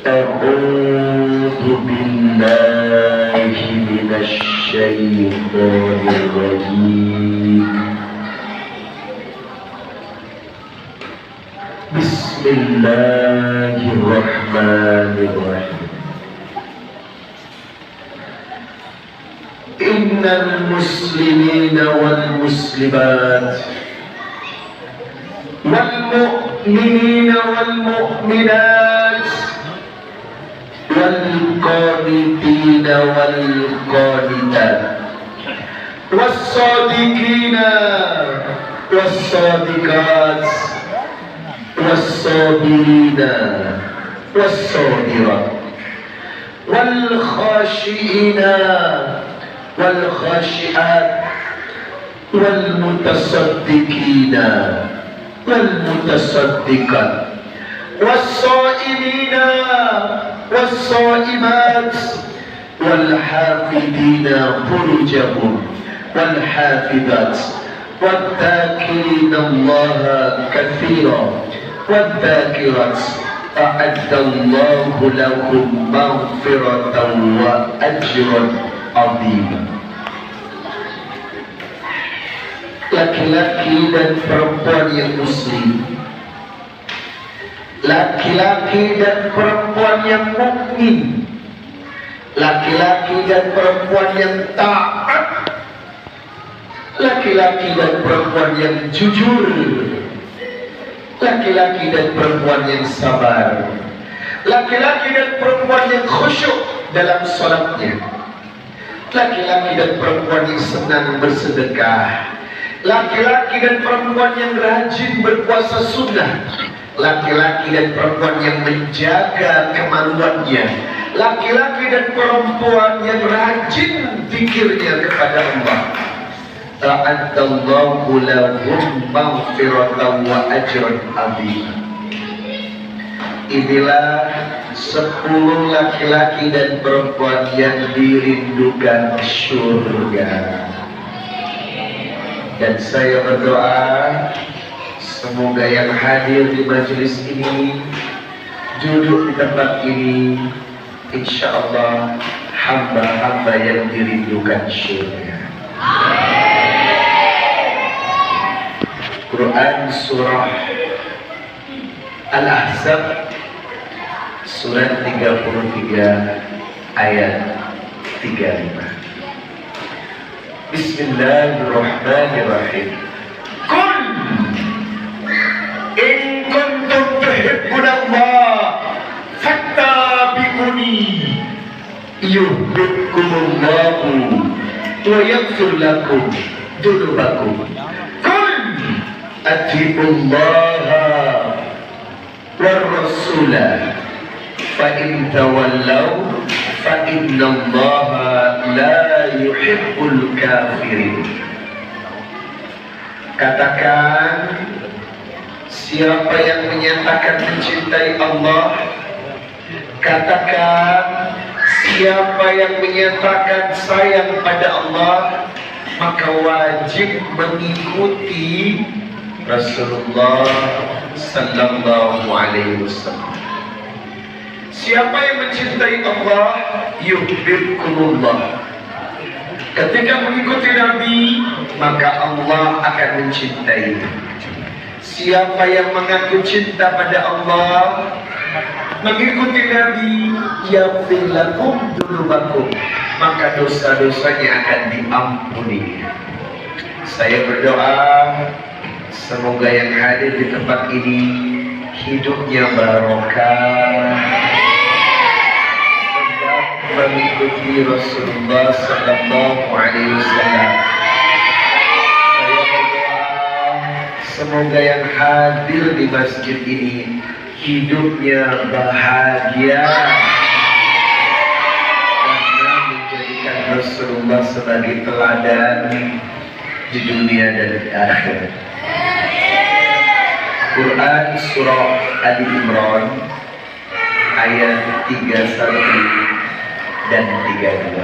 أعوذ بالله من الشيطان الرجيم. بسم الله الرحمن الرحيم. إن المسلمين والمسلمات والمؤمنين والمؤمنات والقانتين والقانتات والصادقين والصادقات والصابرين والصابرات والخاشعين والخاشعات والمتصدقين والمتصدقات والصائمين والصائمات والحافظين فروجهم والحافظات والذاكرين الله كثيرا والذاكرات أعد الله لهم مغفرة وأجرا عظيما. Laki-laki dan perempuan yang muslim, laki-laki dan perempuan yang mukmin, laki-laki dan perempuan yang taat, laki-laki dan perempuan yang jujur, laki-laki dan perempuan yang sabar, laki-laki dan perempuan yang khusyuk dalam salatnya, laki-laki dan perempuan yang senang bersedekah, laki-laki dan perempuan yang rajin berpuasa sunnah, laki-laki dan perempuan yang menjaga kemaluannya, laki-laki dan perempuan yang rajin zikirnya kepada Allah. Ta'addallahu lahum maghfiratan wa ajran azim. Inilah 10 laki-laki dan perempuan yang dirindukan surga. Dan saya berdoa semoga yang hadir di majelis ini, duduk di tempat ini, insya Allah hamba-hamba yang dirindukan surga. Quran surah Al-Ahzab surat 33 ayat 35. Bismillahirrahmanirrahim. Qul in kuntum tuhibbunallah fattabi'uni yuhibbukumullahu wa yaghfir lakum dzunubakum. Qul atiiullaha war rasulah fa in tawallaw fa innallaha la yuhibbul kafirin. Katakan, siapa yang menyatakan mencintai Allah, katakan siapa yang menyatakan sayang pada Allah, maka wajib mengikuti Rasulullah sallallahu alaihi wasallam. Siapa yang mencintai Allah, yuhibbukumullah. Ketika mengikuti Nabi, maka Allah akan mencintai. Siapa yang mengaku cinta pada Allah, mengikuti Nabi, yaghfir lakum dzunubakum, maka dosa-dosanya akan diampuni. Saya berdoa semoga yang hadir di tempat ini hidupnya barokah, mengikuti Rasulullah sallallahu alaihi wasallam. Saya berdoa semoga yang hadir di masjid ini hidupnya bahagia karena menjadikan Rasulullah sebagai teladan di dunia dan di akhirat. Quran surah Ali Imran ayat 31 dan 32.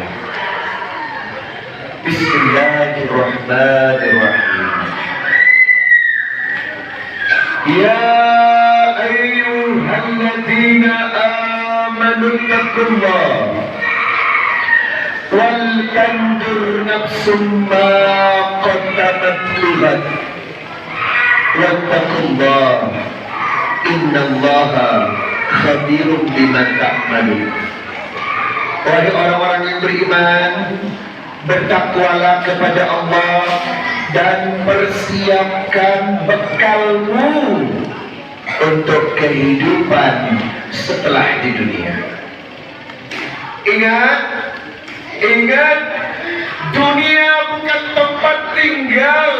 Bismillahirrahmanirrahim. Ya ayyuhalladzina amanu taqullah wal tandur nafsum ma qaddamat lighad wattaqullah innallaha khabirum bima ta'malun. Wahai orang-orang yang beriman, bertakwalah kepada Allah dan persiapkan bekalmu untuk kehidupan setelah di dunia. Ingat, dunia bukan tempat tinggal,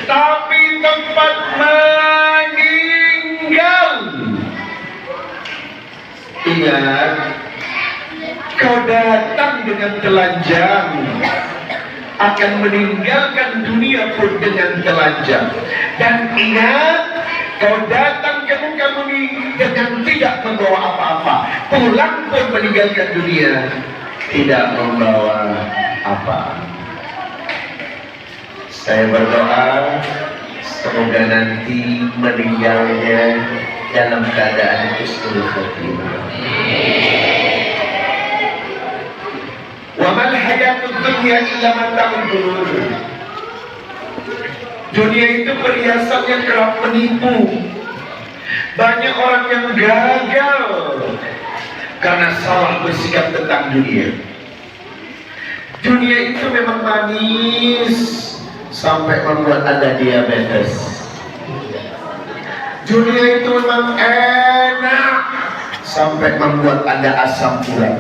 tapi tempat meninggal. Ingat, kau datang dengan telanjang, akan meninggalkan dunia pun dengan telanjang. Dan ingat, kau datang ke muka bumi dengan tidak membawa apa-apa, pulang pun meninggalkan dunia tidak membawa apa. Saya berdoa semoga nanti meninggalnya dalam keadaan husnul khotimah. Wa mal hayatud dunya illa mata'ul ghurur. Dunia itu perhiasan yang kerap menipu. Banyak orang yang gagal karena salah bersikap tentang dunia. Dunia itu memang manis sampai membuat Anda diabetes. Dunia itu memang enak sampai membuat Anda asam urat.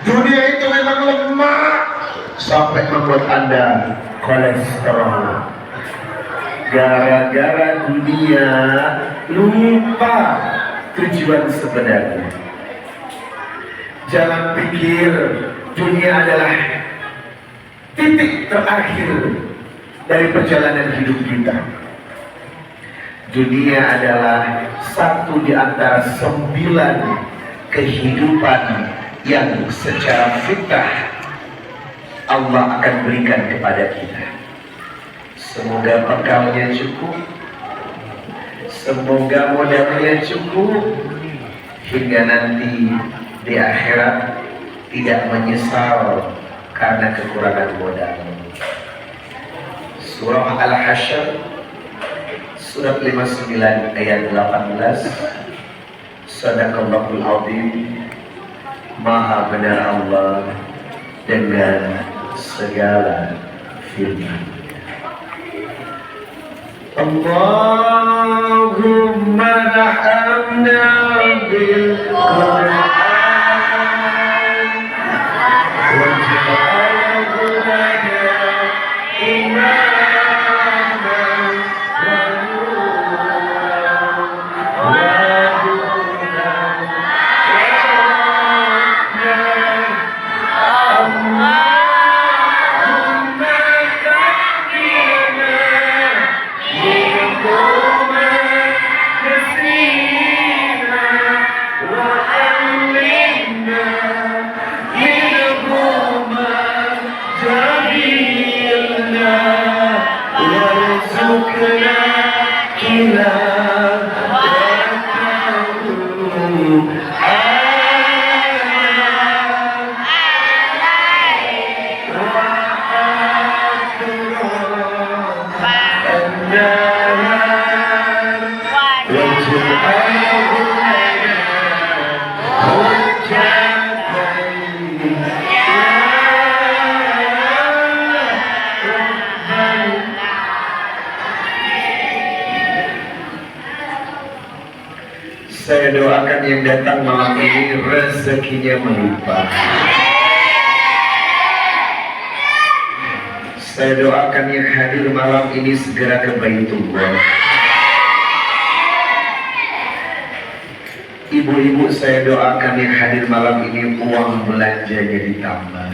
Dunia itu memang lemak sampai membuat Anda kolesterol. Gara-gara dunia lupa tujuan sebenarnya. Jangan pikir dunia adalah titik terakhir dari perjalanan hidup kita. Dunia adalah satu di antara 9 kehidupan yang secara fitrah Allah akan berikan kepada kita. Semoga bekalnya cukup, semoga modalnya cukup, hingga nanti di akhirat tidak menyesal karena kekurangan modal. Surah Al-Hasyr surat 59 ayat 18. Shadaqallahul Azim. Maha benar Allah dengan segala firman. Allahumma rahamna bil Qur'an waj'alhu lana imaman wa nuran wa hudan. Saya doakan yang datang malam ini rezekinya melimpah. Saya doakan yang hadir malam ini segera ke Baitullah. Ibu-ibu, saya doakan yang hadir malam ini uang belanjanya ditambah.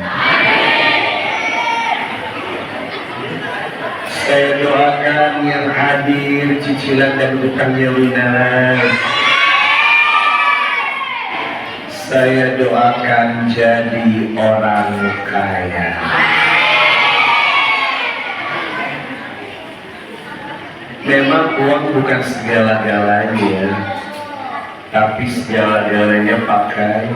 Saya doakan yang hadir cicilan dan hutangnya lunas. Saya doakan jadi orang kaya. Memang uang bukan segala-galanya, tapi segala-galanya pakai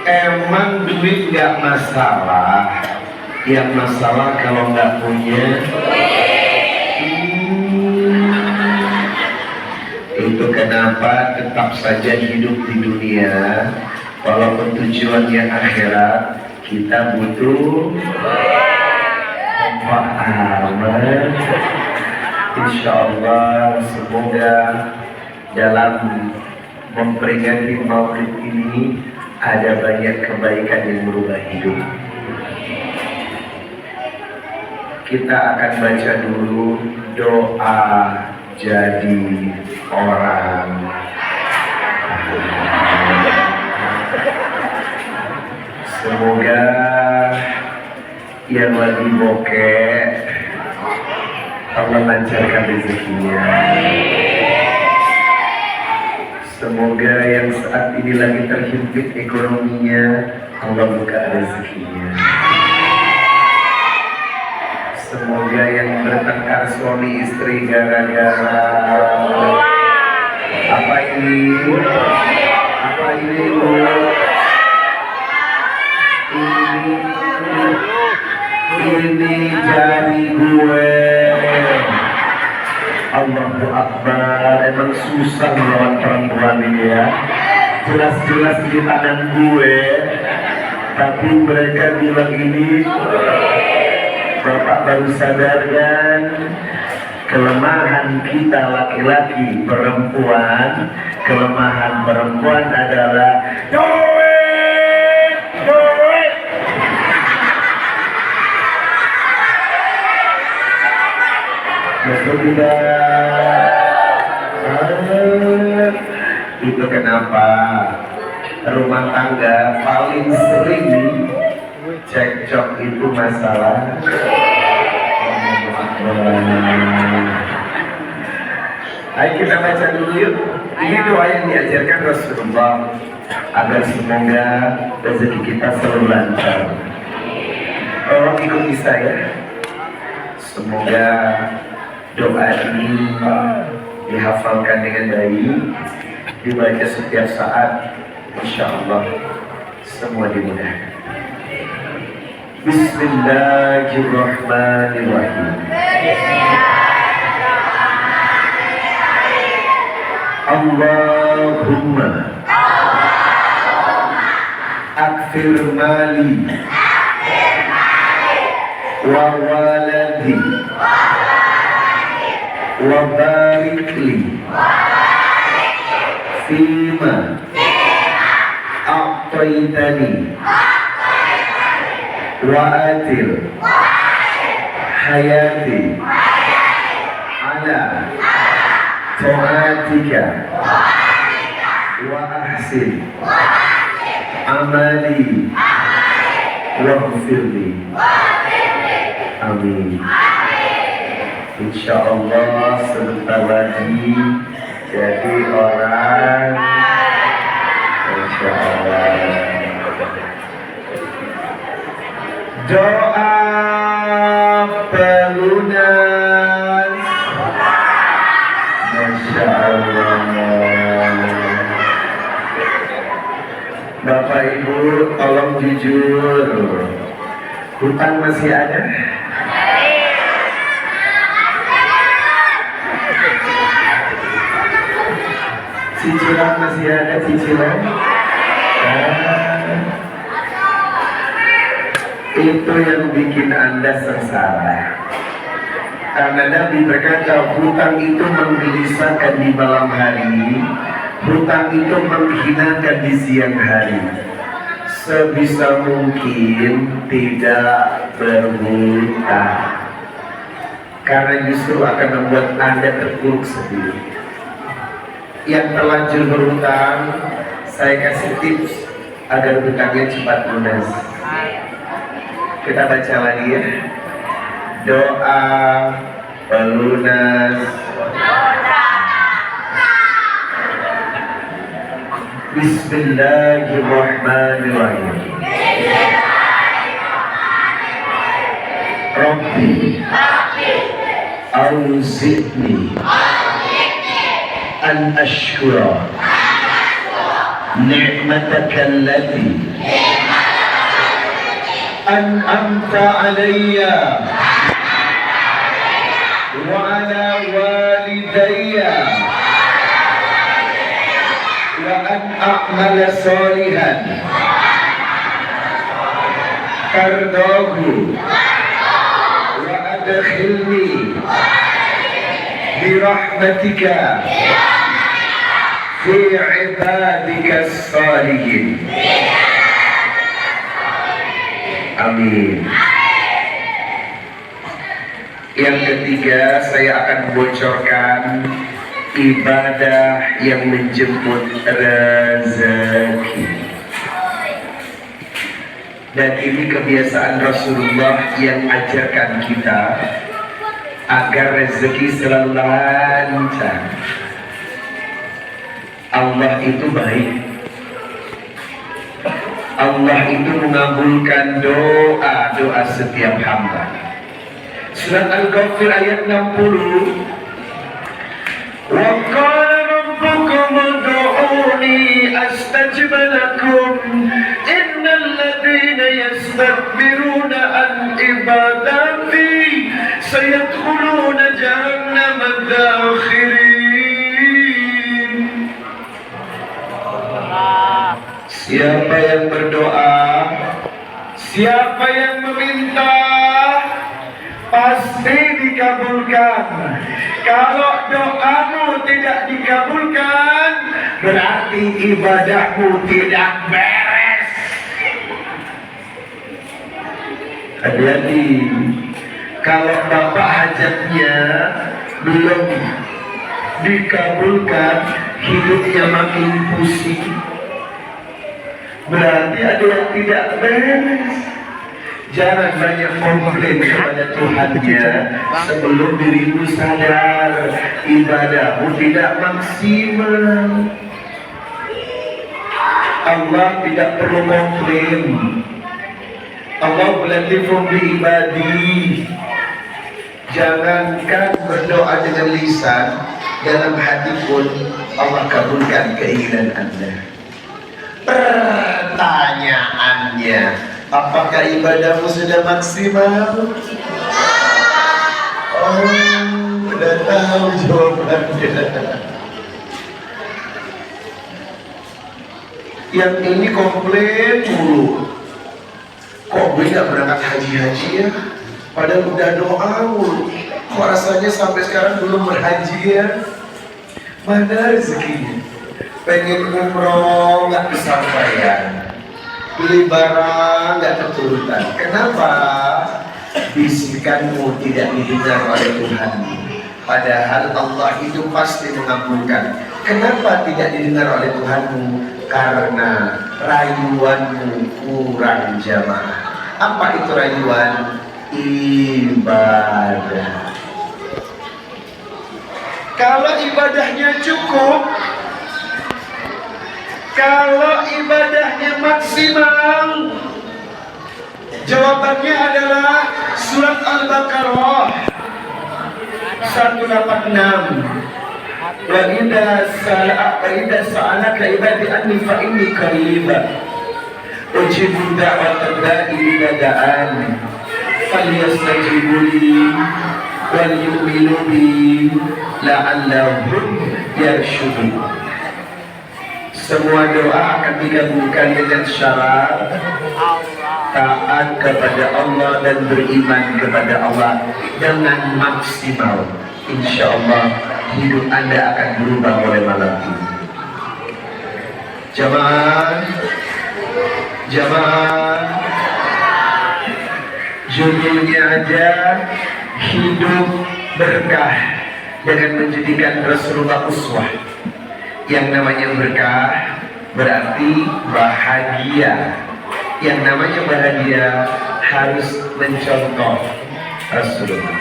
emang duit nggak masalah, yang masalah kalau nggak punya. Itu kenapa tetap saja hidup di dunia walaupun tujuannya akhirat, kita butuh pemahaman. Insya Allah semoga dalam memperingati Maulid ini ada banyak kebaikan yang merubah hidup. Kita akan baca dulu doa jadi orang. Semoga yang lagi bokeh Allah lancarkan rezekinya. Semoga yang saat ini lagi terhimpit ekonominya Allah buka rezekinya. Semoga yang bertengkar suami istri gara-gara apa ini ini jadi gue. Allahu Akbar, emang susah melawan perempuan ini ya. Jelas-jelas di tangan gue, tapi mereka bilang ini. Bapak baru sadar kan kelemahan kita laki-laki perempuan, kelemahan perempuan adalah duit. Betul tidak? Itu kenapa rumah tangga paling sering cekcok itu masalah. Ayo kita baca dulu yuk. Ini doa yang diajarkan Rasulullah agar semoga rezeki kita selalu lancar. Tolong ikuti saya. Semoga doa ini dihafalkan dengan baik, dibaca setiap saat. Insya Allah semua dimudahkan. Bismillahirrahmanirrahim. Allahumma akfir mali wa waladi wa barik li fima a'taitani wa atir hayati ala ta'atika wa ahsin amali wa ghfirli. Amin. Insya Allah sebentar lagi jadi orang. Insya Allah. Doa pelunas. Masya Allah. Bapak Ibu tolong jujur, hutang masih ada? Cicilan masih ada, cicilan? Itu yang bikin Anda sengsara. Karena Nabi berkata, hutang itu menggelisahkan di malam hari, hutang itu menghinakan di siang hari. Sebisa mungkin tidak berhutang, karena justru akan membuat Anda terpuruk sendiri. Yang terlanjur berhutang, saya kasih tips agar hutangnya cepat lunas. Kita baca lagi ya. Doa pelunas. Bismillahirrahmanirrahim. Rabbi Auzi'ni an ashkura ni'mataka allati an'amta alayya wa ala walidayya wa an a'mala salihan tardahu wa adkhilni birahmatika fi ibadika salihin. Amin. Yang ketiga, saya akan bocorkan ibadah yang menjemput rezeki. Dan ini kebiasaan Rasulullah yang ajarkan kita agar rezeki selalu lancar. Allah itu baik. Allah itu mengabulkan doa-doa setiap hamba. Surat Al-Ghafir ayat 60. Wa qala rabbukum ud'uni astajib lakum innal ladzina yastakbiruna an ibadati sayadkhuluna jahannama dakhirin. Siapa yang berdoa, siapa yang meminta, pasti dikabulkan. Kalau doamu tidak dikabulkan, berarti ibadahmu tidak beres. Hati-hati. Kalau bapak hajatnya belum dikabulkan, hidupnya makin pusing, berarti ada yang tidak beres. Jangan banyak komplain kepada Tuhannya sebelum dirimu sadar ibadahmu tidak maksimal. Allah tidak perlu komplain. Allah latifun bi ibadi. Jangankan berdoa dengan lisan, dalam hati pun Allah kabulkan keinginan Anda. Pertanyaannya, apakah ibadahmu sudah maksimal? Oh, udah tahu jawabannya. Yang ini komplain mulu. Kok gue gak berangkat haji-haji ya? Padahal udah doa mulu. Kok rasanya sampai sekarang belum berhaji ya? Mana rezekinya? Pengen umroh nggak kesampaian, beli barang nggak keturutan. Kenapa? Bisikanmu tidak didengar oleh Tuhan. Padahal Allah itu pasti mengabulkan. Kenapa tidak didengar oleh Tuhanmu? Karena rayuanmu kurang jamaah. Apa itu rayuan? Ibadah. Kalau ibadahnya cukup, kalau ibadahnya maksimal, jawabannya adalah surat Al-Baqarah 186. Wa idza sa'alaka ibadi anni fa inni qarib ujibu da'watad da'i idza da'an falyastajibu li wal yu'minu bi la'allahum yarshudun. Semua doa akan dikabulkan dengan syarat taat kepada Allah dan beriman kepada Allah dengan maksimal. Insya Allah hidup Anda akan berubah mulai malam ini. Jamaah, judulnya aja hidup berkah dengan menjadikan Rasulullah uswah. Yang namanya berkah berarti bahagia. Yang namanya bahagia harus mencontoh Rasulullah.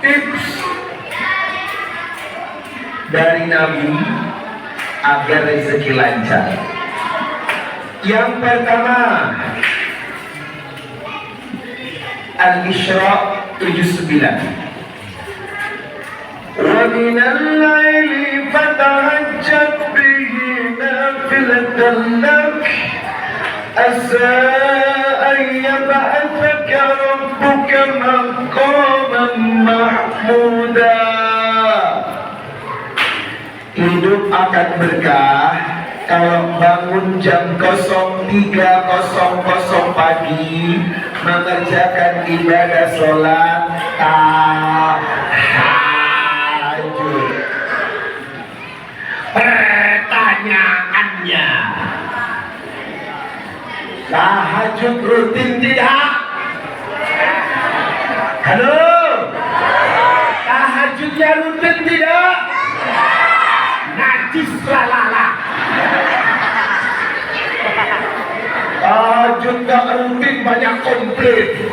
Tips dari Nabi agar rezeki lancar. Yang pertama, Al-Isra 79. ومن الليل فتهجد به نافلة لك عسى أن يبعثك ربك مقاما محمودا. Hidup akan berkah kalau bangun jam 03.00 pagi mengerjakan ibadah sholat tahajud. Pertanyaannya, tahajud rutin tidak? Halo? Tahajudnya rutin tidak? Najis lalala. Tahajud gak rutin banyak komplain.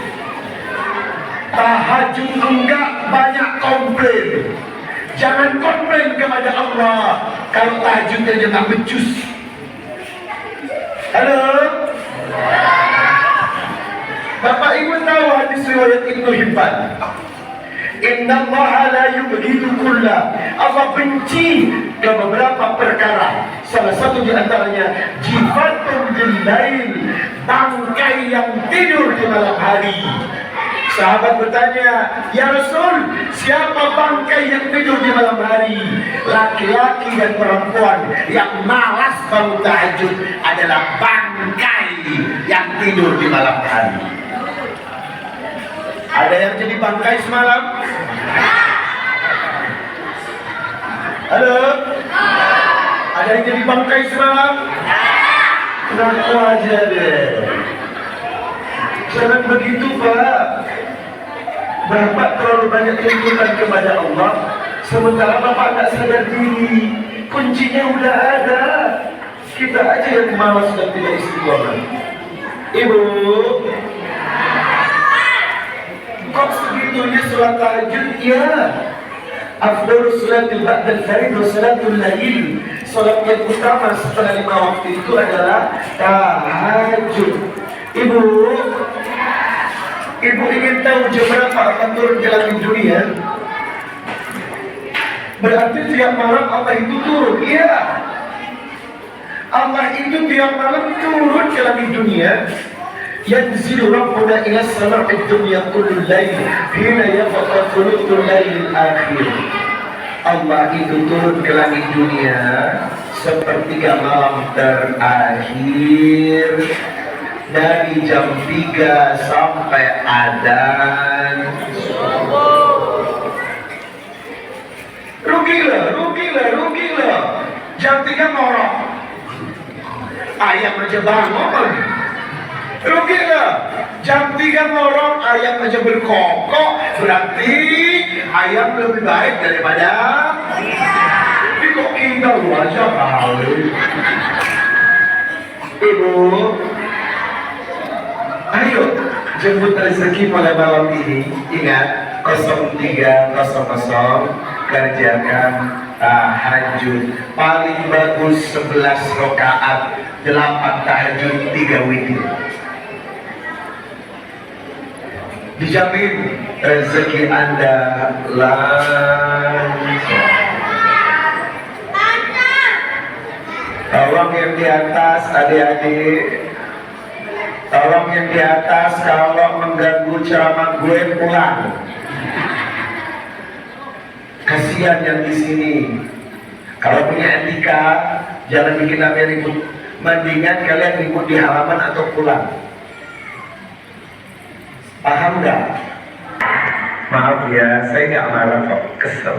Tahajud enggak banyak komplain. Jangan komplain kepada Allah kalau tahajudnya jangan becus. Halo? Bapak Ibu tahu hadis riwayat Ibnu Hibban, Inna Allah la yubghidu kulla, Allah benci ke beberapa perkara. Salah satu di antaranya jifatun bil lail, bangkai yang tidur di malam hari. Sahabat bertanya, ya Rasul, siapa bangkai yang tidur di malam hari? Laki-laki dan perempuan yang malas bangun tahajud adalah bangkai yang tidur di malam hari. Ada yang jadi bangkai semalam? Halo? Ada yang jadi bangkai semalam? Ngaku aja deh. Jangan begitu, Pak. Bapak terlalu banyak tuntutan kepada Allah, sementara Bapak tak sadar diri. Kuncinya udah ada. Kita aja yang malas dan tidak istiqomah. Ibu, kok segitunya sholat tahajud? Ya, afdal sholatil ba'dal farid wa sholatul lail. Sholat yang utama setelah 5 waktu itu adalah tahajud. Ibu ingin tahu jam berapa akan turun ke langit dunia? Berarti tiap malam Allah itu turun. Iya, Allah itu tiap malam turun ke langit dunia. Yanzilu Rabbuna ila sama'id dunya kullul lail hina yabqa thuluthul lail akhir. Allah itu turun ke langit dunia sepertiga malam terakhir, dari jam 3 sampai adzan. Rugilah. Jam 3 ngorok, ayam aja bangun. Rugilah. Jam 3 ngorok, ayam aja berkokok. Berarti ayam lebih baik daripada tapi kok kita lu aja kali. Ibu, ayo jemput rezeki pada malam ini. Ingat, 03.00 kerjakan tahajud. Paling bagus 11 rakaat, 8 tahajud, 3 witir. Dijamin rezeki Anda lancar. Tolong yang di atas, adik-adik, tolong yang di atas, kalau mengganggu ceramah gue pulang. Kasihan yang di sini. Kalau punya etika, jangan bikin namanya ribut. Mendingan kalian ribut di halaman atau pulang. Paham nggak? Maaf ya, saya nggak marah kok, kesel.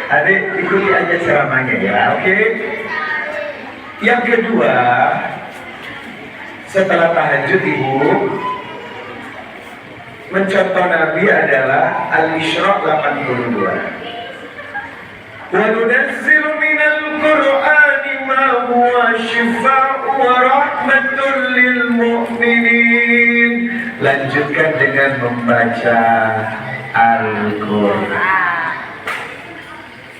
Adik, ikuti aja ceramahnya ya, oke? Yang kedua, setelah tahajud ibu, mencontoh Nabi adalah Al-Isra 82. Wa nunazzilu minal Qur'ani ma huwa shifaa'un wa rahmatun lil mu'minin. Lanjutkan dengan membaca Al-Quran.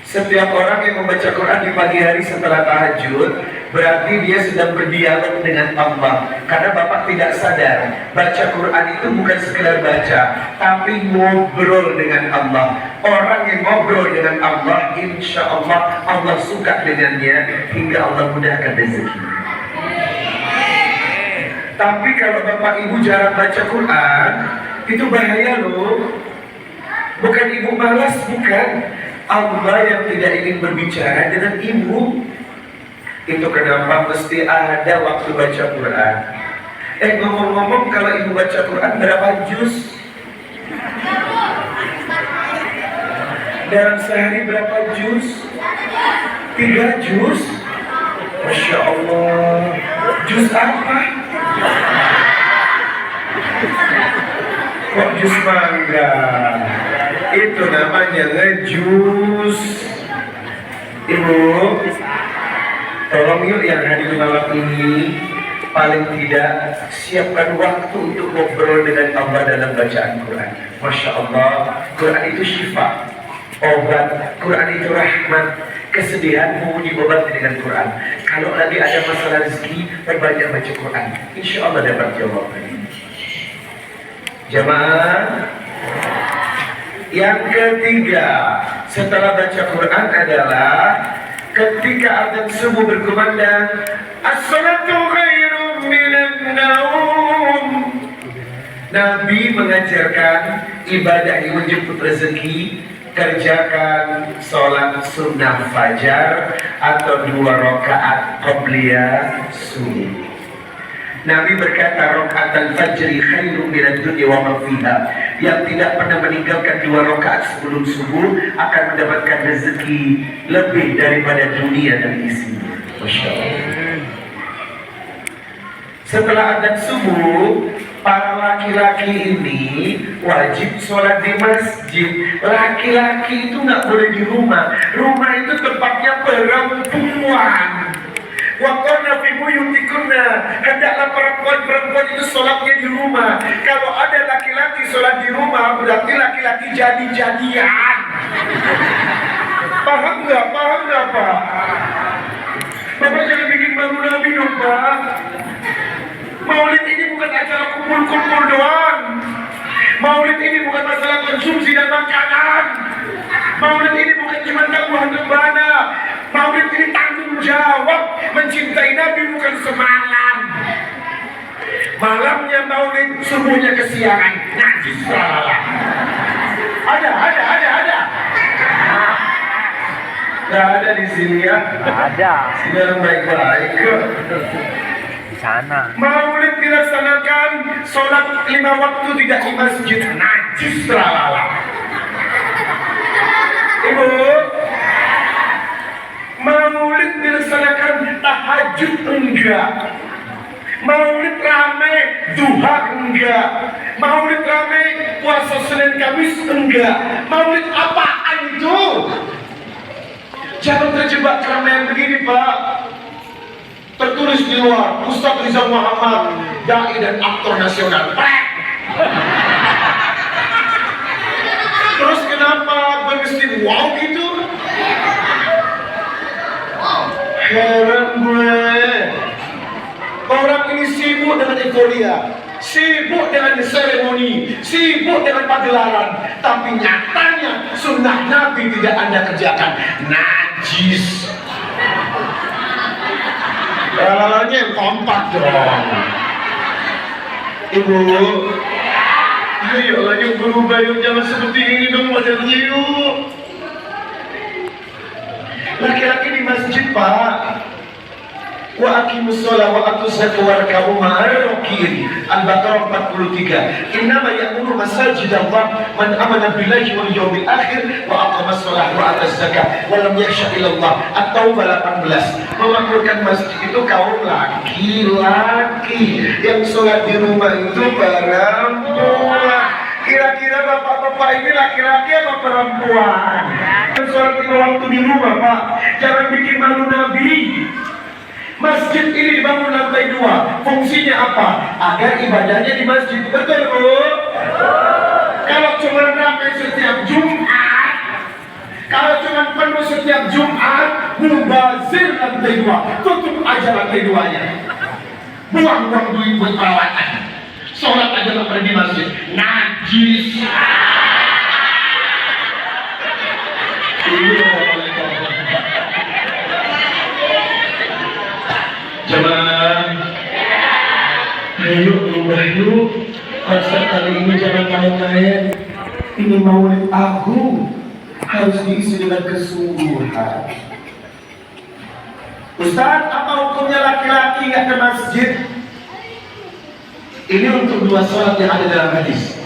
Setiap orang yang membaca Quran di pagi hari setelah tahajud, berarti dia sedang berdialog dengan Allah. Karena Bapak tidak sadar, baca Quran itu bukan sekedar baca, tapi ngobrol dengan Allah. Orang yang ngobrol dengan Allah, insya Allah Allah suka dengannya hingga Allah mudahkan rezeki. Tapi kalau Bapak Ibu jarang baca Quran, itu bahaya loh. Bukan ibu malas, bukan. Allah yang tidak ingin berbicara dengan ibu. Itu kenapa mesti ada waktu baca Quran. Ngomong-ngomong, kalau ibu baca Quran berapa juz? Dalam sehari berapa juz? 3 juz? Masya Allah. Juz apa? Kok jus mangga? Itu namanya ngejus. Ibu, tolong yuk yang hadir malam ini, paling tidak siapkan waktu untuk ngobrol dengan Allah dalam bacaan Quran. Masya Allah, Quran itu syifa, obat. Quran itu rahmat. Kesedihanmu diobati dengan Quran. Kalau lagi ada masalah rezeki, perbanyak baca Quran, insya Allah dapat jawaban. Jamaah, yang ketiga setelah baca Quran adalah ketika adzan subuh berkumandang, as-salatu khairum minan naum. Nabi mengajarkan ibadah yang menjemput rezeki. Kerjakan sholat sunnah fajar atau 2 rakaat qabliyah subuh. Nabi berkata, rakaat al-fajri khairum minad dunya wa ma fiha. Yang tidak pernah meninggalkan 2 rakaat sebelum subuh akan mendapatkan rezeki lebih daripada dunia dan isinya. Masya Allah. Setelah adzan subuh, para laki-laki ini wajib sholat di masjid. Laki-laki itu nggak boleh di rumah. Rumah itu tempatnya perempuan. Waqarna fi buyutikunna, hendaklah perempuan itu sholatnya di rumah. Kalau ada laki-laki sholat di rumah, berarti laki-laki jadi-jadian. Paham nggak? Paham nggak, Pak? Bapak jangan bikin malu Nabi dong, Pak. Maulid ini bukan acara kumpul-kumpul doang. Maulid ini bukan masalah konsumsi dan makanan. Maulid ini bukan cuma tangguhan rebana. Maulid ini tanggung jawab. Mencintai Nabi bukan semalam. Malamnya maulid, subuhnya kesiangan. Najis salah. Ada. Gak ada di sini ya? Ada. Sini orang baik-baik. Sana. Maulid dilaksanakan, sholat 5 waktu tidak di masjid, najis lalala. Ibu, maulid dilaksanakan, tahajud enggak. Maulid rame, duha enggak. Maulid rame, puasa Senin Kamis enggak. Maulid apaan itu? Jangan terjebak keramaian begini, Pak. Tertulis di luar, Ustaz Rizal Muhammad, dai dan aktor nasional. Terus kenapa mesti wow gitu? Heran gue. Orang ini sibuk dengan euforia, sibuk dengan seremoni, sibuk dengan pagelaran, tapi nyatanya sunnah Nabi tidak Anda kerjakan. Najis. Lalalanya yang kompak dong. Ibu, ayo yuk berubah yuk, jangan seperti ini dong wajahnya yuk. Laki-laki di masjid, Pak. Wa aqimus shalah wa atuz zakata warka'u ma'al raki'in. Al-Baqarah 43. Innama ya'muru masajid Allah man amana billahi wal yawmil akhir wa aqama shalah wa ataz zakata wa lam yakhsha illa Allah. At-Taubah 18. Memakmurkan masjid itu kaum laki-laki. Yang sholat di rumah itu perempuan. Kira-kira bapak-bapak ini laki-laki apa perempuan? Sholat 5 waktu di rumah, Pak. Jangan bikin malu Nabi. Masjid ini dibangun lantai 2. Fungsinya apa? Agar ibadahnya di masjid. Betul, Bu? Kalau cuma ramai setiap Jumat, kalau cuma penuh setiap Jumat, mubazir lantai 2, tutup aja lantai 2-nya. Buang-buang duit buat perawatan. Sholat aja nggak pernah di masjid, najis. Jemaah, ayo berubah yuk. Konsep kali ini jangan main-main. Ini Maulid Agung, harus diisi dengan kesungguhan. Ustaz, apa hukumnya laki-laki nggak ke masjid? Ini untuk 2 sholat yang ada dalam hadis.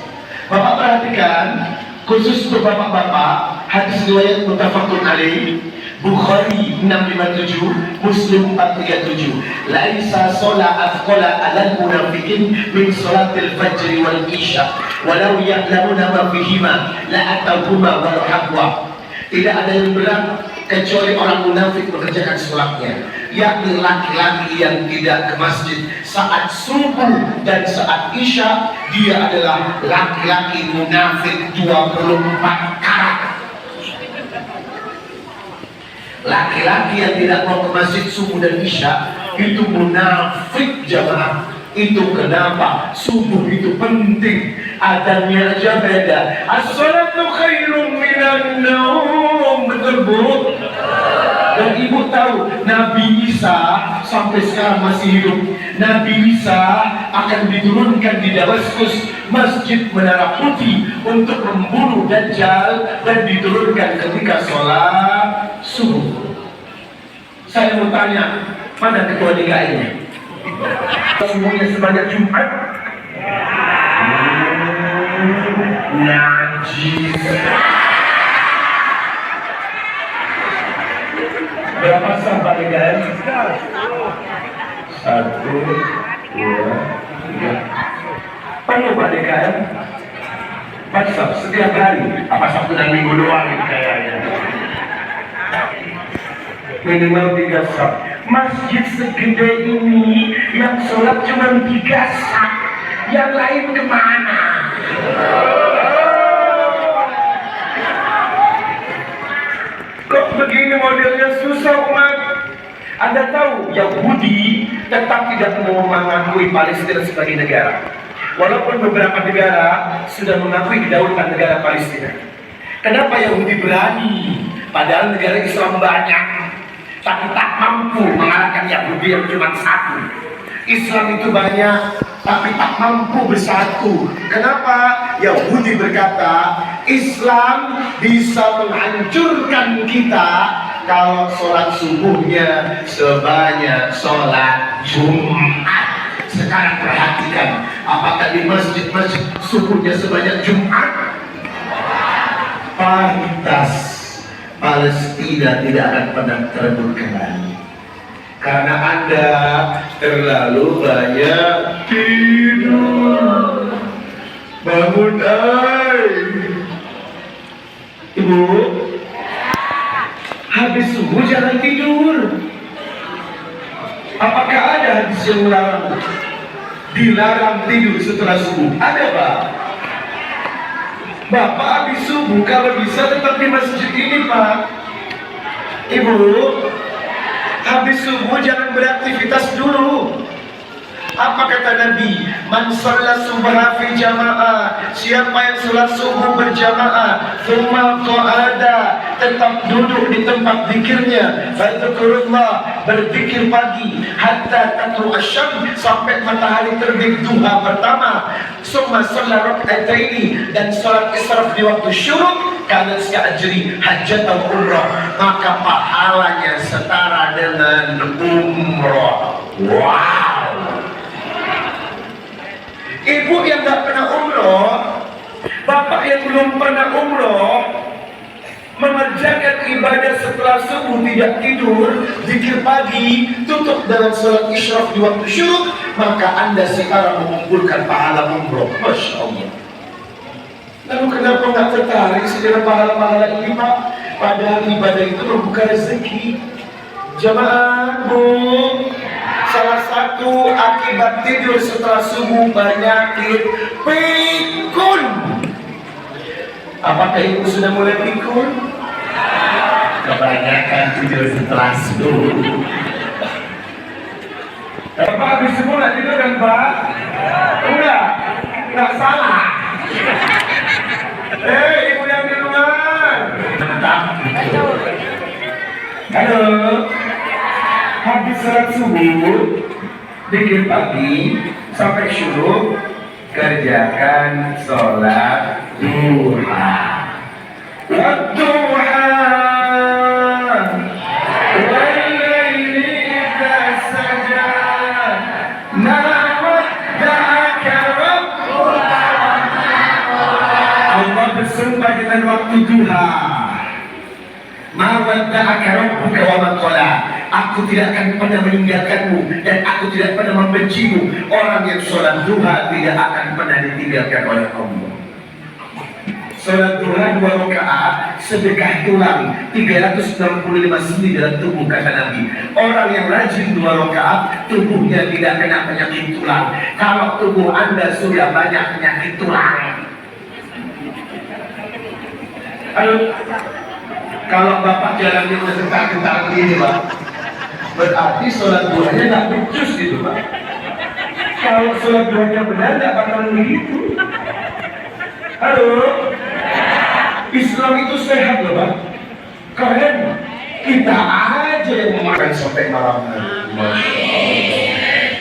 Bapak perhatikan, khusus untuk bapak-bapak, hadis riwayat muttafaqun alaih, Bukhari 657, Muslim 437. Laisa sholat afqala alal munafiqin min sholatil fajri wal isya, walau ya'lamuna ma fihima la atawhuma wal habwa. Tidak ada yang berat kecuali orang munafik mengerjakan sholatnya, yakni laki-laki yang tidak ke masjid saat subuh dan saat isya. Dia adalah laki-laki munafik 24 karat. Laki-laki yang tidak mau ke masjid subuh dan isya itu munafik jamaah. Itu kenapa subuh itu penting, adanya aja beda. As-salatu khairun minan naum. Betul bu? Dan ibu tahu Nabi Isa sampai sekarang masih hidup. Nabi Isa akan diturunkan di Damaskus, Masjid Menara Putih, untuk membunuh Dajjal, dan diturunkan ketika sholat subuh. Saya mau tanya, mana ketua DKI-nya? Semuanya sebanyak Jumat. Najis. Berapa sahabat DKI? 1, 2, 3. Penuh Pak DKI. WhatsApp setiap hari. Apa Sabtu dan Minggu doang ini kayaknya. Minimal 3 sab. Masjid segede ini yang sholat cuma 3 sab, yang lain kemana? Kok begini modelnya susah umat? Anda tahu Yahudi tetap tidak mau mengakui Palestina sebagai negara, walaupun beberapa negara sudah mengakui kedaulatan negara Palestina. Kenapa Yahudi berani? Padahal negara Islam banyak, tapi tak mampu mengalahkan Yahudi yang cuma 1. Islam itu banyak, tapi tak mampu bersatu. Kenapa? Yahudi berkata, Islam bisa menghancurkan kita kalau sholat subuhnya sebanyak sholat Jumat. Sekarang perhatikan, apakah di masjid-masjid subuhnya sebanyak Jumat? Pantas Palestina tidak akan pernah terebut kembali, karena Anda terlalu banyak tidur. Bangun Ibu, habis subuh jangan tidur. Apakah ada hadis yang melarang? Dilarang tidur setelah subuh? Ada Pak? Bapak habis subuh kalau bisa tetap di masjid ini Pak. Ibu, habis subuh jangan beraktivitas dulu. Apa kata Nabi? Man shalla subha fi jamaah, siapa yang sholat subuh berjamaah, thumma qa'ada, tetap duduk di tempat zikirnya, fadhkurullah, berzikir pagi, hatta tatlu asyam, sampai matahari terbit duha pertama, summa shalla rak'ataini, dan sholat israf di waktu syuruk, kana sa'ajri hajjat atau umrah, maka pahalanya setara dengan umrah. Wow. Ibu yang gak pernah umroh, bapak yang belum pernah umroh, mengerjakan ibadah setelah subuh tidak tidur, zikir pagi, tutup dengan sholat isyraf di waktu syuruk, maka Anda sekarang mengumpulkan pahala umroh. Masya Allah. Lalu kenapa gak tertarik dengan pahala-pahala ini Pak? Padahal ibadah itu membuka rezeki. Jamaah Bu, salah satu akibat tidur setelah subuh penyakit pikun. Apakah ibu sudah mulai pikun? Gak kebanyakan tidur setelah subuh. Bapak habis subuh nggak tidur kan Pak? Udah, nggak salah. Ibu yang di luar. Halo. Habis sholat subuh, dikir pagi sampai syuruk, kerjakan sholat duha. Wadduha wal-laili idza saja ma wadda'aka rabbuka. Allah bersumpah dengan waktu duha. Ma wadda'aka rabbuka wa ma qala. Aku tidak akan pernah meninggalkanmu dan aku tidak pernah membencimu. Orang yang sholat duha tidak akan pernah ditinggalkan oleh Allah. Sholat duha 2 rakaat sedekah tulang 365 sendi dalam tubuh, kata Nabi. Orang yang rajin 2 rakaat tubuhnya tidak kena penyakit tulang. Kalau tubuh Anda sudah banyak penyakit tulang, kalau Bapak jalannya udah gentar-gentar begini Pak, berarti sholat duhanya nggak becus gitu Pak. Kalau sholat duhanya benar nggak bakal begitu. Halo, Islam itu sehat loh Pak. Keren. Kita aja yang memakan sampai malam hari. Masya Allah.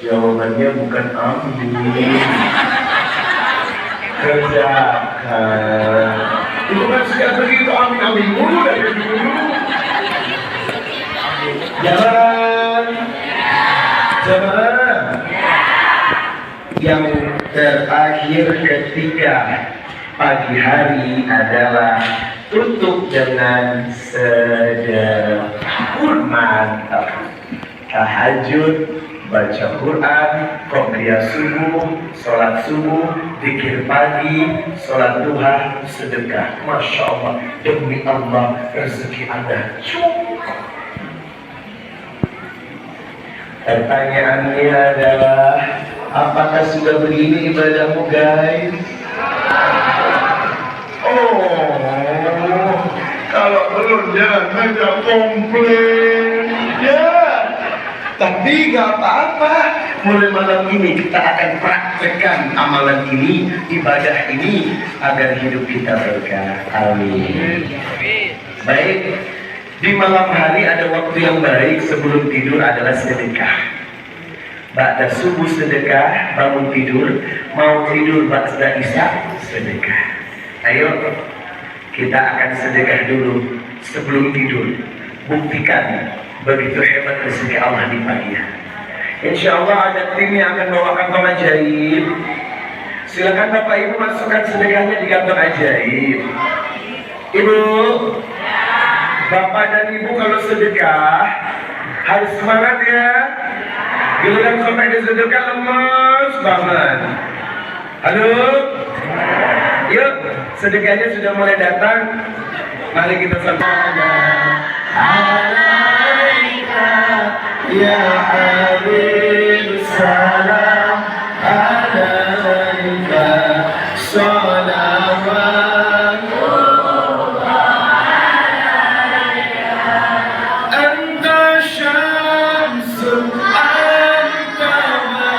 Jawabannya bukan amin. Kerjakan. Itu kan sejak begitu amin dulu dari dulu. Jalan. Yang terakhir ketika pagi hari adalah tutup dengan sedekah, mantap. Tahajud, baca Quran, qobliyah subuh, sholat subuh, zikir pagi, sholat duha, sedekah. Masya Allah, demi Allah rezeki Anda cukup. Pertanyaannya adalah, apakah sudah begini ibadahmu guys? Oh, kalau belum jangan aja komplain ya. Tapi gak apa-apa, mulai malam ini kita akan praktekkan amalan ini, ibadah ini, agar hidup kita berkah. Amin. Baik, di malam hari ada waktu yang baik sebelum tidur adalah sedekah. Ba'da subuh sedekah, bangun tidur, mau tidur ba'da isya sedekah. Ayo, kita akan sedekah dulu sebelum tidur. Buktikan begitu hebat rezeki Allah di pagi hari. Insya Allah ada tim yang akan bawa kantong ajaib. Silakan Bapak Ibu masukkan sedekahnya di kantong ajaib. Ibu, Bapak dan Ibu kalau sedekah harus semangat ya. Giliran sampai disedekah lemes banget. Halo, yuk sedekahnya sudah mulai datang. Mari kita sama-sama. Alaika ya Habib salam, alaika salawat. Anta syamsun, anta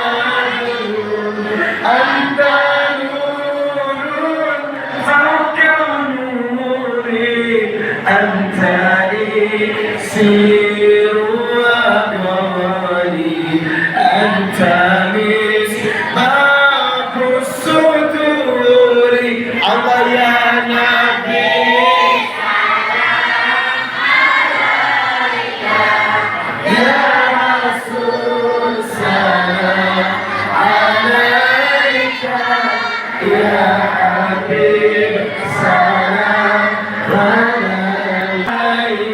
badrun, anta nurun fawqa nuri, anta isiru wa qamari, anta misbahus suduri. Allah ya Nabi ya Rasul salam alaika ya Habib salam alaika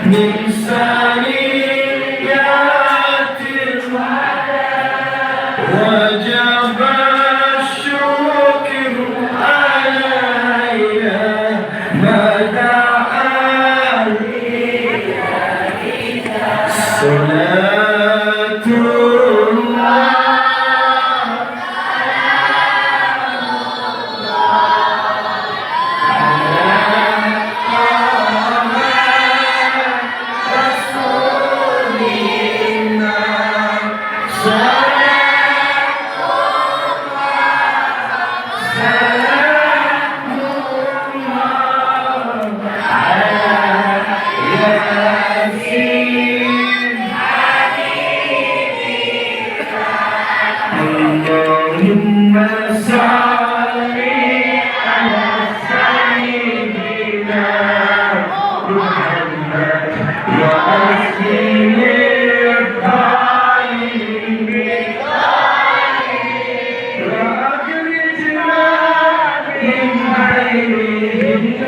min saniyatil wajib syukru alaina mada'ali salatullah غير السالمين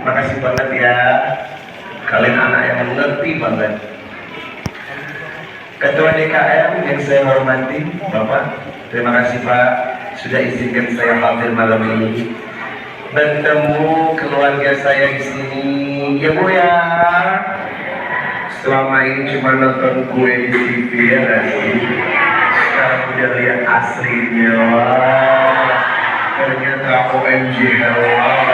Makasih banget ya, kalian anak yang mengerti banget. Ketua DKM yang saya hormati, Bapak, terima kasih Pak sudah izinkan saya hadir malam ini. Bertemu keluarga saya di sini, ya Bu ya. Selama ini cuma nonton gue di TV ya nggak sih? Sekarang udah lihat aslinya, wah. Ternyata OMG, wah.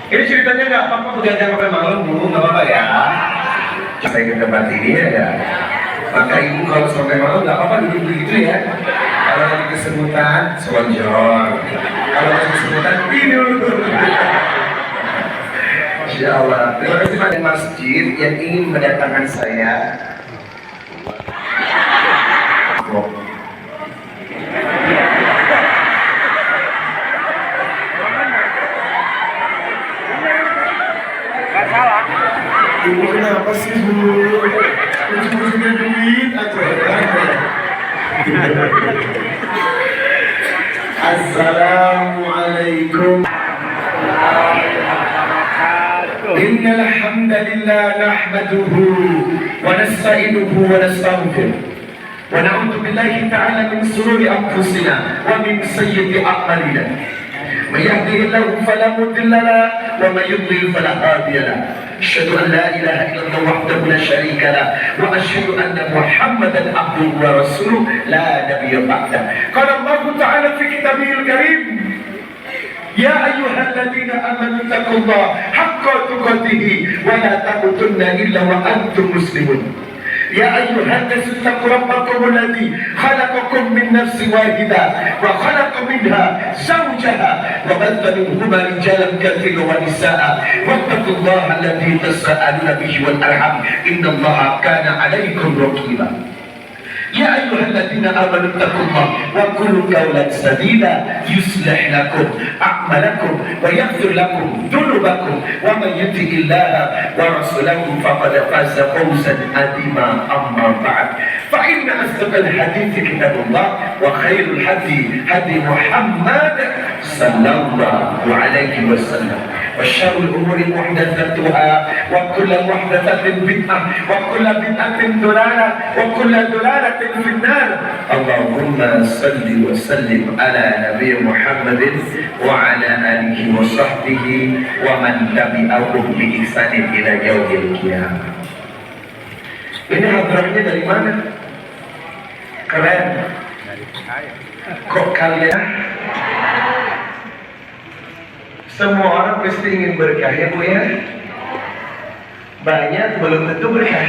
Ini ceritanya nggak apa-apa begadang sampai malam Bu, nggak apa-apa ya. Saya ke tempat ini ya. Maka ibu kalau sampai malam nggak apa-apa duduk begitu ya. Kalau lagi kesemutan, selonjor. Kalau lagi kesemutan, tidur. Insya Allah. Terima kasih pada masjid yang ingin mendatangkan saya. Ibu kenapa sih Bu? Ujung-ujungnya duit aja. Assalamualaikum. Innal hamdalillah nahmaduhu wa nasta'inuhu wa nastaghfiruh wa na'udzu billahi ta'ala min shururi anfusina wa min sayyiati a'malina. May yahdihillahu fala mudilla lahu wa may yudlil fala hadiya lahu. أشهد أن لا إله إلا الله وحده لا شريك له وأشهد أن محمدا عبده ورسوله لا نبي بعده. قال الله تعالى في كتابه الكريم يا أيها الذين آمنوا اتقوا الله حق تقاته ولا تموتن إلا وأنتم مسلمون. يا أيها الناس اتقوا ربكم الذي خلقكم من نفس واحدة وخلق منها زوجها وبث منهما رجالا كثيرا ونساء واتقوا الله الذي تساءلون به والأرحام إن الله كان عليكم رقيبا. يا أيها الذين آمنوا اتقوا الله وقولوا قولا سديدا يصلح لكم أعمالكم ويغفر لكم ذنوبكم ومن يطع الله ورسوله فقد فاز فوزا عظيما. أما بعد فإن أصدق الحديث كتاب الله وخير الهدي هدي محمد صلى الله عليه وسلم وشر الأمور محدثاتها وكل محدثة بدعة وكل بدعة ضلالة وكل ضلالة في النار. اللهم صل وسلم على نبي محمد وعلى آله وصحبه ومن تبعهم بإحسان إلى يوم القيامة. Ini hadrahnya dari mana? Keren. Kok kalian? Semua orang pasti ingin berkah ya Bu ya. Banyak belum tentu berkah.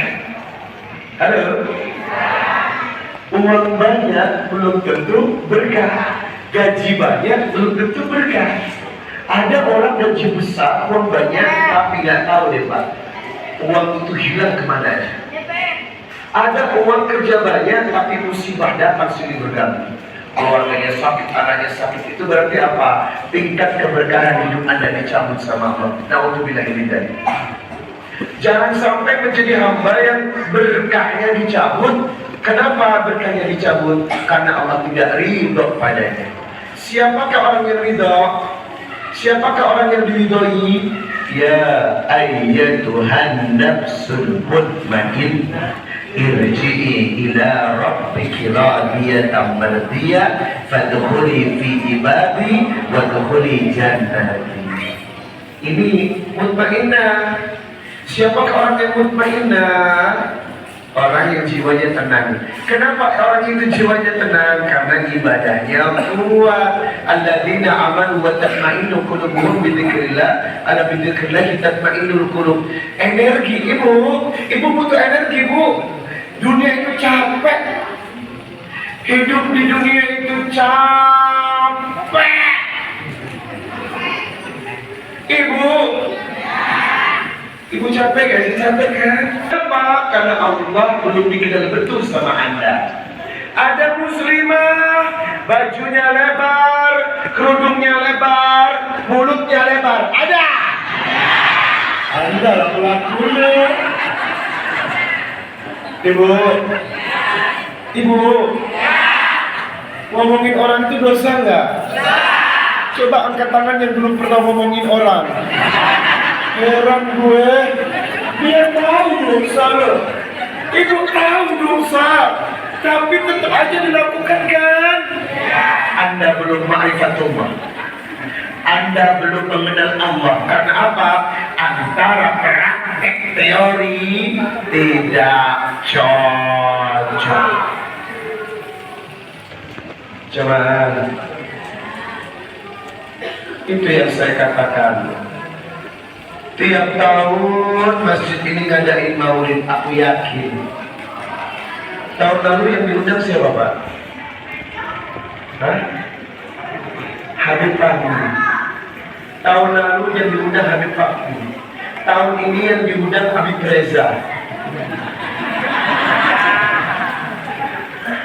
Halo. Uang banyak belum tentu berkah. Gaji banyak belum tentu berkah. Ada orang gaji besar, uang banyak, tapi nggak tahu deh Pak, uang itu hilang kemana aja. Ada uang kerja banyak, tapi musibah datang silih berganti. Keluarganya sakit, anaknya sakit, itu berarti apa? Tingkat keberkahan hidup Anda dicabut sama Allah. Na'udzubillah min dzalik. Jangan sampai menjadi hamba yang berkahnya dicabut. Kenapa berkahnya dicabut? Karena Allah tidak ridho padanya. Siapakah orang yang ridho? Siapakah orang yang diridhoi? Ya ayyatuhan nafsul mutmainnah irji'i ila rabbiki radiyatan mardiyah fadkhuli fi ibadi wadkhuli jannati. Ini mutmainnah. Siapakah orang yang mutmainnah? Orang yang jiwanya tenang. Kenapa orang itu jiwanya tenang? Karena ibadahnya kuat. Alladzina amanu wa tatma'innu qulubuhum bi dzikrillah. Ala bi dzikrillah tatma'innul qulub. Energi ibu butuh energi Bu. Dunia itu capek. Hidup di dunia itu capek. Ibu capek gak sih? Capek kan? Kenapa? Karena Allah belum dikenal betul sama Anda. Ada muslimah, bajunya lebar, kerudungnya lebar, mulutnya lebar. Ada? Anda laku-lakunya. Ibu, ngomongin orang itu dosa nggak? Coba angkat tangan yang belum pernah ngomongin orang. Heran gue, dia tahu dosa loh. Ibu tahu dosa, tapi tetap aja dilakukan kan? Anda belum ma'rifatullah. Anda belum mengenal Allah. Karena apa? Antara praktek teori tidak cocok. Cuman itu yang saya katakan. Tiap tahun masjid ini ngadain maulid, aku yakin. Tahun lalu yang diundang siapa, Pak? Hah? Habib Fahmi. Tahun lalu yang diundang Habib Fahmi. Tahun ini yang diundang Habib Reza.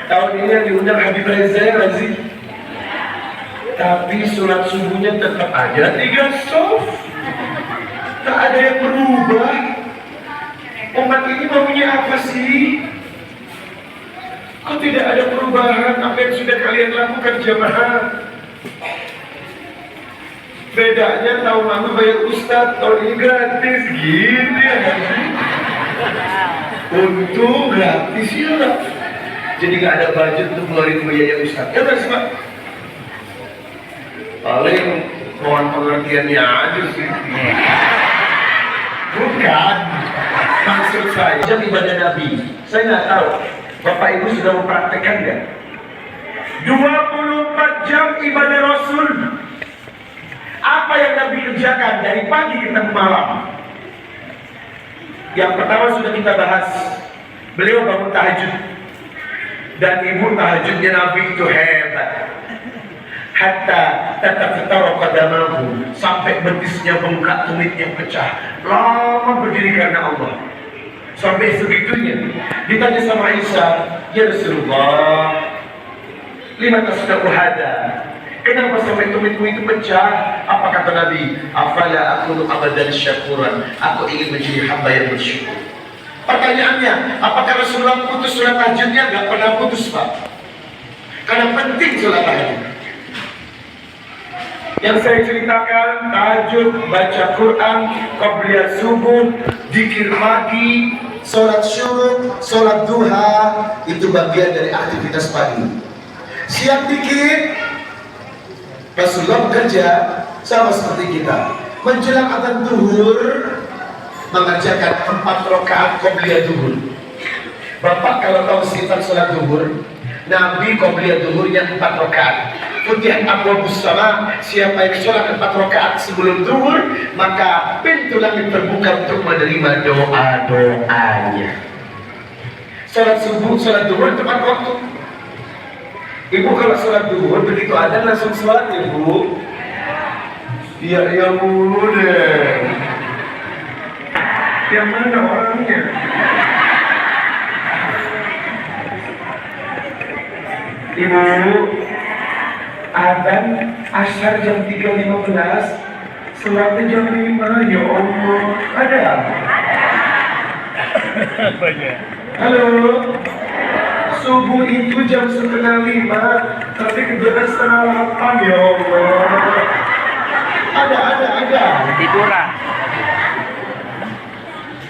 Tahun ini yang diundang Habib Reza ya Razi. Tapi sholat subuhnya tetap aja 3 soft. Tak ada yang berubah. Umat ini maunya apa sih? Kok tidak ada perubahan apa yang sudah kalian lakukan jemaah? Bedanya tahun lalu bayar ustadz, tahun ini gratis gitu ya kan? Untung gratis ya. Jadi nggak ada budget untuk ngeluarin biaya ustadz. Ya nggak sih Pak? Paling mohon pengertiannya aja sih. Bukan. Maksud saya jam ibadah Nabi. Saya nggak tahu Bapak Ibu sudah mempraktekkan nggak? 24 jam ibadah Rasul. Apa yang Nabi kerjakan dari pagi ke malam? Yang pertama sudah kita bahas. Beliau bangun tahajud. Dan ibu tahajudnya Nabi itu hebat. Hatta tatafataru qadamahu, sampai betisnya bengkak, tumitnya pecah. Lama berdiri karena Allah. Sampai segitunya. Ditanya sama Aisyah, ya Rasulullah, lima tasdaqu hada? Kenapa sampai tumitmu itu pecah? Apa kata Nabi? Afala akunu abadan syakuran. Aku ingin menjadi hamba yang bersyukur. Pertanyaannya, apakah Rasulullah putus sholat tahajudnya? Gak pernah putus, Pak. Karena penting sholat tahajud. Yang saya ceritakan, tahajud, baca Quran, qabliyah subuh, zikir pagi, sholat syuruk, sholat duha, itu bagian dari aktivitas pagi. Siang dikit, Rasulullah bekerja sama seperti kita. Menjelang adzan zuhur mengerjakan 4 rakaat qobliyah zuhur. Bapak kalau tahu sifat sholat zuhur, Nabi qobliyah zuhurnya 4 rakaat. Futihat abwabus sama, siapa yang sholat 4 rakaat sebelum zuhur, maka pintu langit terbuka untuk menerima doa-doanya. Sholat subuh, sholat zuhur tepat waktu. Ibu kalau sholat zuhur begitu adzan langsung sholat ya Bu? Iya mulu deh. Yang mana orangnya? Ibu, adzan asar jam 3.15, sholatnya jam 5. Ya Allah, ada? Halo. Subuh itu jam 4:30, tapi kebetulan 7:30. Ya Allah. Ada. Tiduran.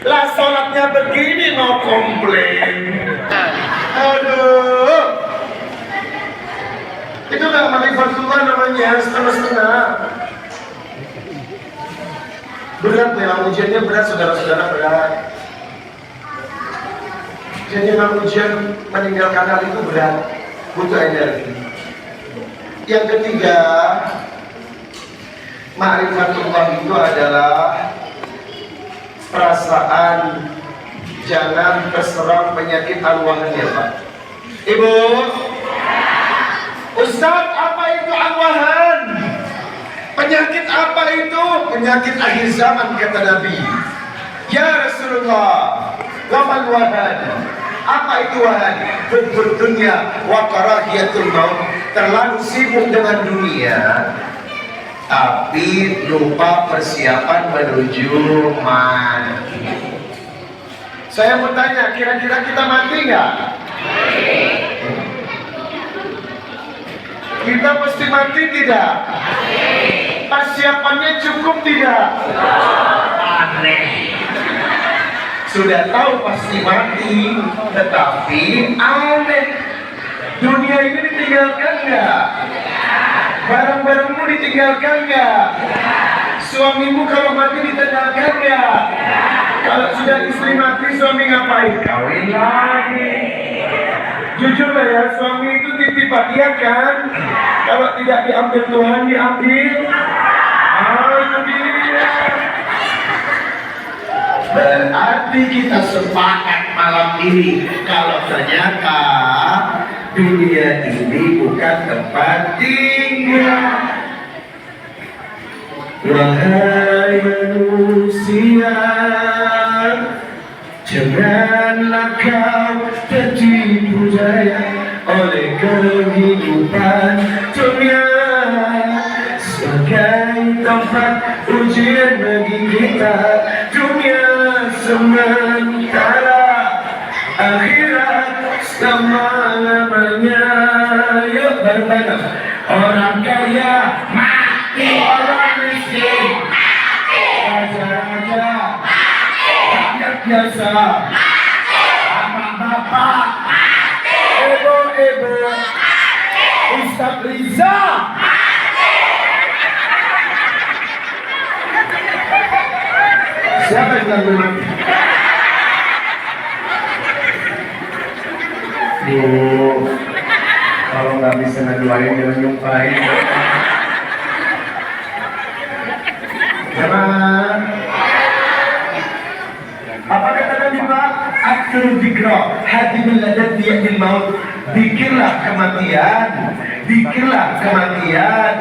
Lah sholatnya begini mau komplain. Aduh. Itu gak ma'rifatullah namanya, setengah-setengah. Berat memang ujiannya berat, saudara-saudara, berat. Jadi memang ujian meninggalkan hal itu berat, butuh energi. Yang ketiga, ma'rifatullah itu adalah perasaan jangan terserang penyakit arwahnya, Pak. Ibu, Ustaz, apa itu al-wahan? Penyakit apa itu? Penyakit akhir zaman, kata Nabi. Ya Rasulullah, wamal wahan? Apa itu wahan? Hubbud dunya wa karahiyatul maut. Terlalu sibuk dengan dunia, tapi lupa persiapan menuju mati. Saya mau tanya, kira-kira kita mati nggak? Kita mesti mati tidak? Persiapannya cukup tidak? Aneh. Sudah tahu pasti mati, tetapi aneh. Dunia ini ditinggalkan nggak? Barang-barangmu ditinggalkan nggak? Suamimu kalau mati ditinggalkan nggak? Kalau sudah istri mati, suami ngapain? Kawin lagi. Jujur lah ya, suami itu titip hadiah kan? Kalau tidak diambil Tuhan, diambil. Itu dia. Berarti kita sepakat malam ini kalau ternyata dunia ini bukan tempat tinggal. Wahai manusia, janganlah kau tertipu daya oleh kehidupan dunia sebagai tempat ujian bagi kita. Dunia sementara, akhirat selama-lamanya. Yuk bareng-bareng. Orang kaya mati, orang miskin mati, raja-raja mati, rakyat biasa mati, bapak-bapak mati, ibu-ibu mati, Ustaz Riza mati. Siapa yang bilang mati? Kalau nggak bisa ngedoain jangan nyumpahin. Jangan. Apa kata Nabi Pak? Akhir dikro hadimul ladad diyadil maut. Dikirlah kematian, dikirlah kematian.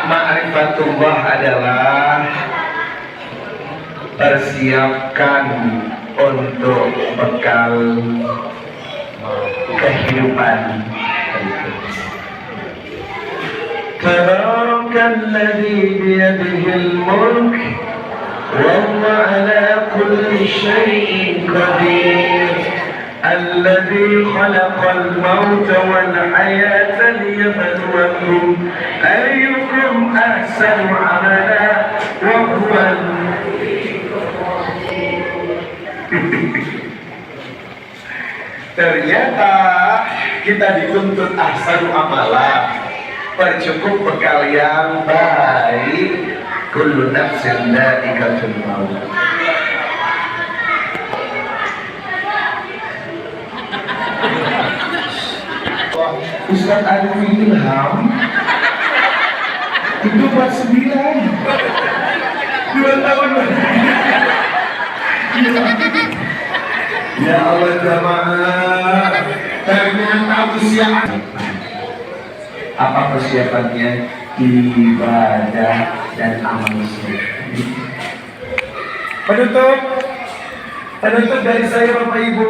Ma'rifatullah adalah persiapkan untuk bekal kehidupan. Tabarakalladzi biyadihil mulk wa huwa ala kulli syai'in qadir. Alladzi khalaqal mauta wal hayata liyabluwakum ayyukum ahsanu amala wa huwal Ternyata kita dituntut ahsanu amala, percukup bekal yang baik. Kullu nafsin dha'iqatul maut. Ustaz Arif Ilham itu 49 2 tahun. Ya Allah jamaah, ternyata usia. Apa persiapannya? Ibadah dan amal soleh. Penutup dari saya Bapak Ibu,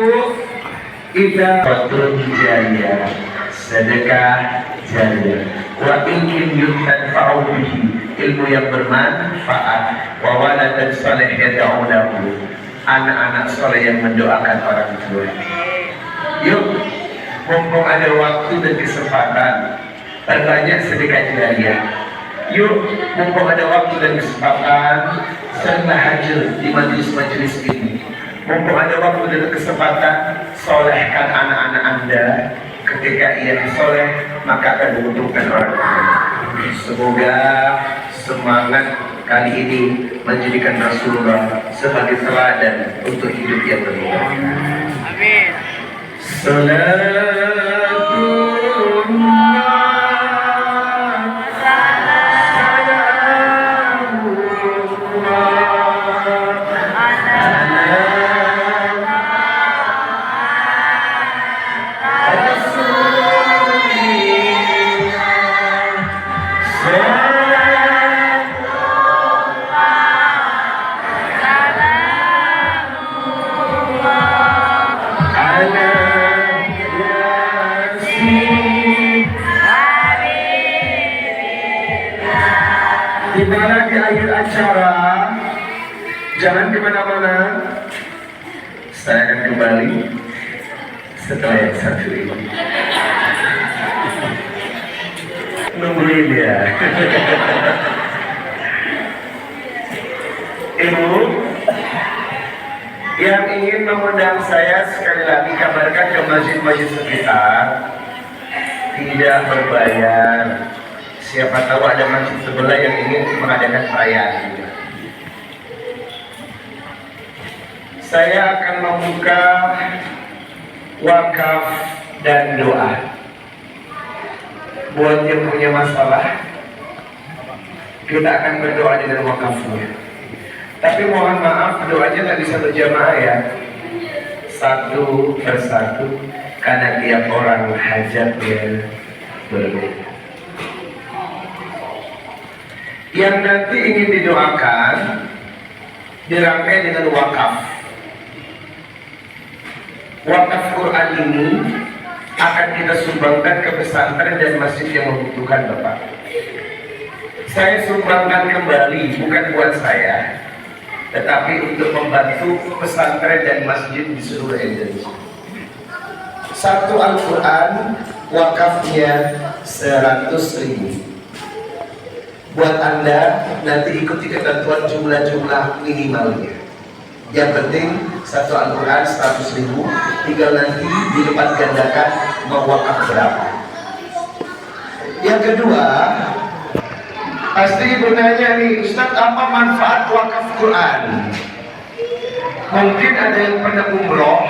ibadah jariah, sedekah jariah. Wa in yunfa'u bihi, ilmu yang bermanfaat. Wa waladan salih yad'u lahu, anak-anak soleh yang mendoakan orang tua. Yuk, mumpung ada waktu dan kesempatan, perbanyak sedekah jariah. Yuk, mumpung ada waktu dan kesempatan, sering hadir di majelis-majelis ini. Mumpung ada waktu dan kesempatan, solehkan anak-anak Anda. Ketika ia soleh, maka akan menguntungkan orang lain. Semoga semangat kali ini menjadikan Rasulullah sebagai teladan untuk hidup yang berubah. Amin. akhir acara. Jangan kemana-mana. Saya akan kembali setelah yang satu ini. Nungguin ya. Ibu yang ingin mengundang saya sekali lagi kabarkan ke masjid-masjid sekitar, tidak berbayar. Siapa tahu ada masjid sebelah yang ingin mengadakan perayaan. Saya akan membuka wakaf dan doa. Buat yang punya masalah, kita akan berdoa dengan wakafnya. Tapi mohon maaf, doanya tak bisa berjamaah ya, satu persatu, karena tiap orang hajatnya berbeda. Yang nanti ingin didoakan dirangkai dengan wakaf. Wakaf Quran ini akan kita sumbangkan ke pesantren dan masjid yang membutuhkan, Bapak. Saya sumbangkan kembali, bukan buat saya, tetapi untuk membantu pesantren dan masjid di seluruh Indonesia. Satu Al-Quran wakafnya 100.000. Buat Anda nanti ikuti ketentuan jumlah-jumlah minimalnya. Yang penting satu Al-Quran 100.000, tinggal nanti dilipat gandakan mau wakaf berapa. Yang kedua, pasti ibu nanya nih, Ustaz, apa manfaat wakaf Quran? Mungkin ada yang pernah umroh,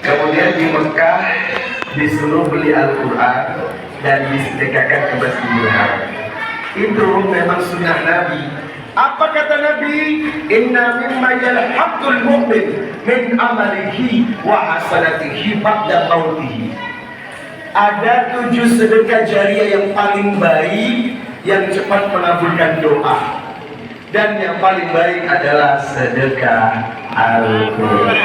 kemudian di Mekah disuruh beli Al-Quran dan disedekahkan ke Masjidil Haram. Itu memang sunnah Nabi. Apa kata Nabi? Inna mimma yalhaqul mu'min min amalihi wa hasanatihi ba'da mautihi. Ada 7 sedekah jariah yang paling baik, yang cepat mengabulkan doa, dan yang paling baik adalah sedekah Al-Quran.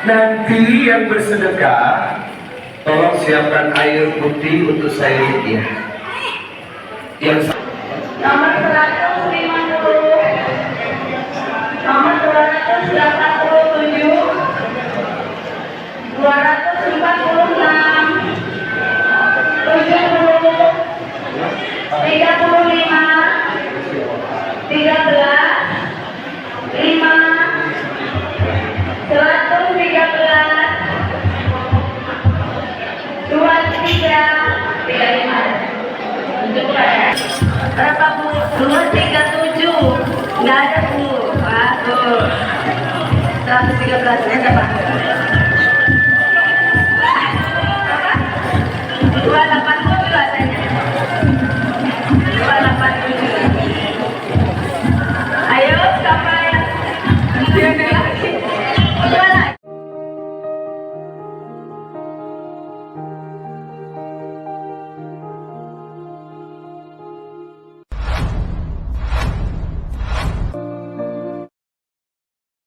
Nanti yang bersedekah, tolong siapkan air putih untuk saya ya. Yang nomor 150, nomor 287, 246, 70, 35, 13, 5, 113, 23, 35. Berapa Bu? 237. Nggak ada Bu. Tuh. 113 ada Pak.